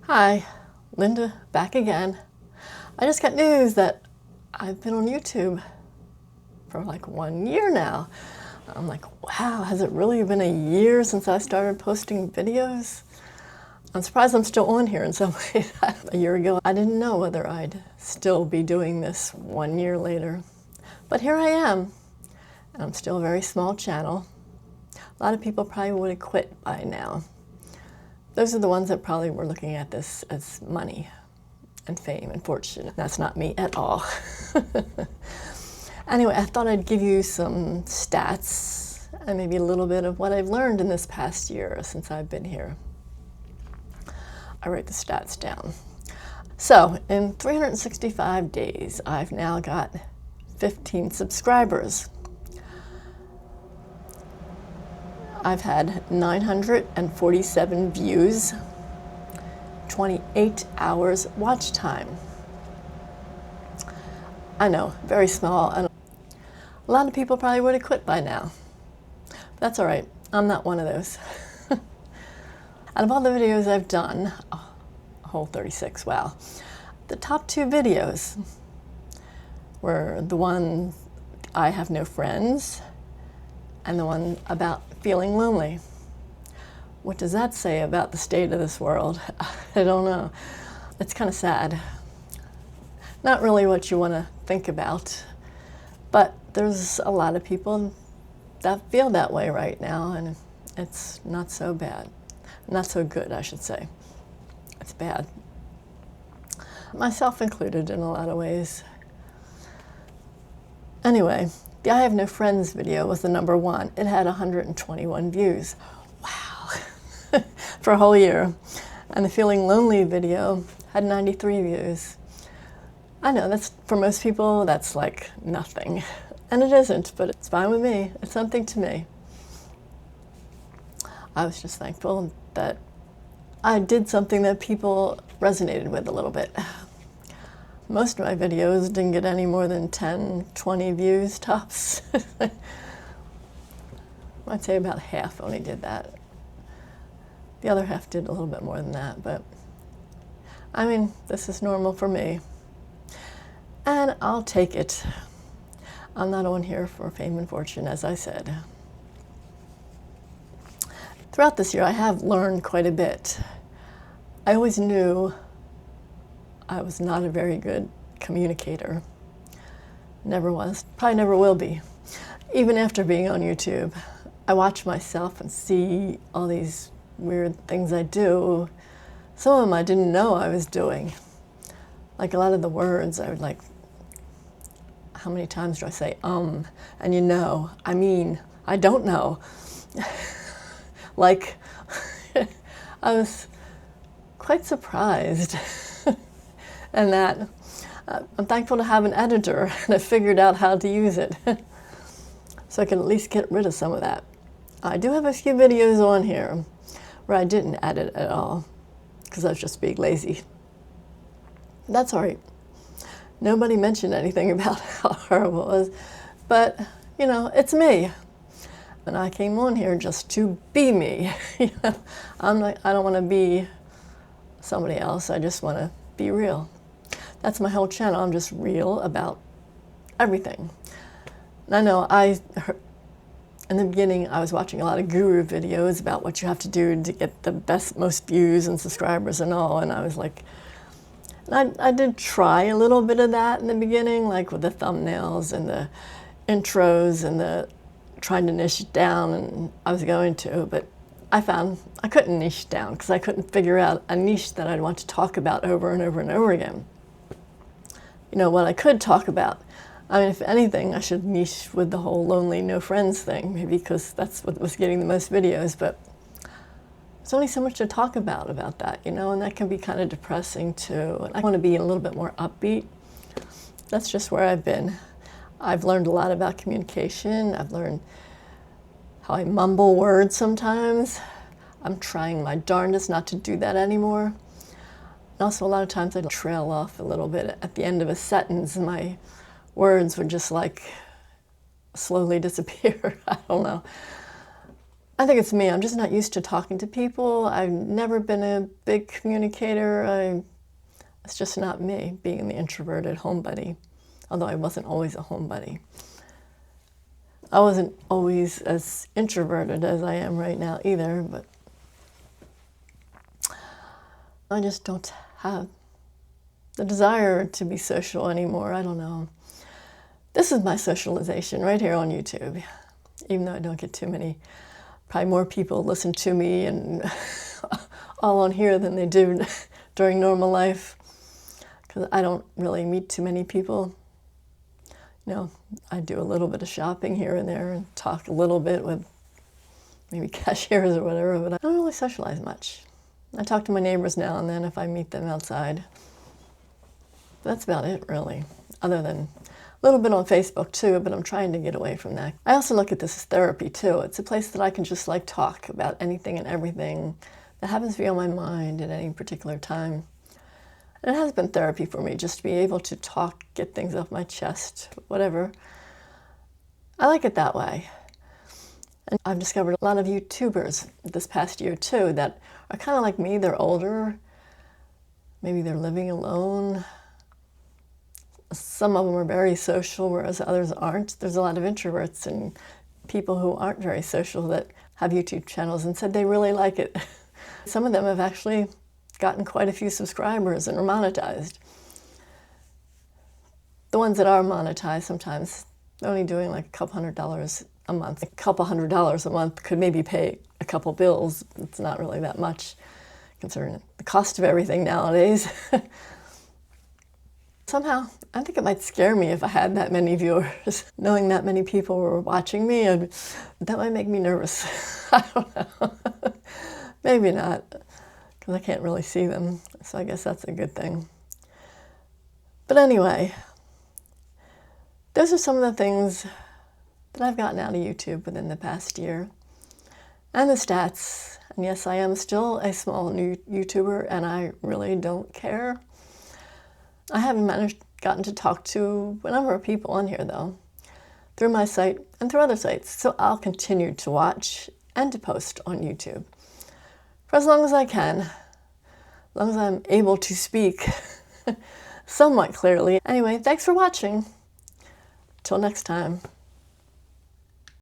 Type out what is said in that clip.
Hi, Linda back again. I just got news that I've been on YouTube for like 1 year now. I'm like, wow, has it really been a year since I started posting videos? I'm surprised I'm still on here in some ways. A year ago, I didn't know whether I'd still be doing this 1 year later. But here I am, and I'm still a very small channel. A lot of people probably would have quit by now. Those are the ones that probably were looking at this as money and fame and fortune. That's not me at all. Anyway, I thought I'd give you some stats and maybe a little bit of what I've learned in this past year since I've been here. I write the stats down. So, in 365 days, I've now got 15 subscribers. I've had 947 views, 28 hours watch time. I know, very small, and a lot of people probably would have quit by now. That's all right, I'm not one of those. Out of all the videos I've done, a whole 36, wow, the top 2 videos were the one I have no friends and the one about feeling lonely. What does that say about the state of this world? I don't know. It's kind of sad. Not really what you want to think about, but there's a lot of people that feel that way right now, and it's not so bad. Not so good, I should say. It's bad. Myself included in a lot of ways. Anyway, the I Have No Friends video was the number 1. It had 121 views. Wow. For a whole year. And the Feeling Lonely video had 93 views. I know, that's for most people, that's like nothing. And it isn't, but it's fine with me. It's something to me. I was just thankful that I did something that people resonated with a little bit. Most of my videos didn't get any more than 10, 20 views tops. I'd say about half only did that. The other half did a little bit more than that, but I mean, this is normal for me. And I'll take it. I'm not on here for fame and fortune, as I said. Throughout this year, I have learned quite a bit. I always knew I was not a very good communicator. Never was, probably never will be. Even after being on YouTube, I watch myself and see all these weird things I do. Some of them I didn't know I was doing. Like a lot of the words, I would like, how many times do I say, and you know, I mean, I don't know. Like, I was quite surprised. And that I'm thankful to have an editor that figured out how to use it. So I can at least get rid of some of that. I do have a few videos on here where I didn't edit at all because I was just being lazy. That's all right. Nobody mentioned anything about how horrible it was, but you know, it's me. And I came on here just to be me. You know, I don't want to be somebody else. I just want to be real. That's my whole channel. I'm just real about everything. And I know in the beginning, I was watching a lot of guru videos about what you have to do to get the most views and subscribers and all. And I was like, I did try a little bit of that in the beginning, like with the thumbnails and the intros and the trying to niche it down, and I was going to, but I found I couldn't niche down because I couldn't figure out a niche that I'd want to talk about over and over and over again. You know, what I could talk about. I mean, if anything, I should niche with the whole lonely, no friends thing, maybe because that's what was getting the most videos, but there's only so much to talk about that, you know, and that can be kind of depressing too. And I want to be a little bit more upbeat. That's just where I've been. I've learned a lot about communication. I've learned how I mumble words sometimes. I'm trying my darndest not to do that anymore. And also a lot of times I trail off a little bit at the end of a sentence and my words would just like slowly disappear. I don't know. I think it's me. I'm just not used to talking to people. I've never been a big communicator. It's just not me, being the introverted homebody, although I wasn't always a homebody. I wasn't always as introverted as I am right now either, but I just don't have the desire to be social anymore. I don't know. This is my socialization right here on YouTube, even though I don't get too many. Probably more people listen to me and all on here than they do during normal life, because I don't really meet too many people. You know, I do a little bit of shopping here and there and talk a little bit with maybe cashiers or whatever, but I don't really socialize much. I talk to my neighbors now and then if I meet them outside. That's about it, really, other than a little bit on Facebook too, but I'm trying to get away from that. I also look at this as therapy too. It's a place that I can just like talk about anything and everything that happens to be on my mind at any particular time. And it has been therapy for me, just to be able to talk, get things off my chest, whatever. I like it that way. And I've discovered a lot of YouTubers this past year too that are kind of like me. They're older, maybe they're living alone. Some of them are very social, whereas others aren't. There's a lot of introverts and people who aren't very social that have YouTube channels and said they really like it. Some of them have actually gotten quite a few subscribers and are monetized. The ones that are monetized, sometimes they're only doing like a couple $100 a month. A couple $100 a month could maybe pay a couple bills. It's not really that much considering the cost of everything nowadays. Somehow, I think it might scare me if I had that many viewers. Knowing that many people were watching me, that might make me nervous. I don't know. Maybe not, because I can't really see them, so I guess that's a good thing. But anyway, those are some of the things that I've gotten out of YouTube within the past year. And the stats. And yes, I am still a small new YouTuber, and I really don't care. I haven't gotten to talk to a number of people on here, though, through my site and through other sites. So I'll continue to watch and to post on YouTube for as long as I can, as long as I'm able to speak somewhat clearly. Anyway, thanks for watching. Till next time.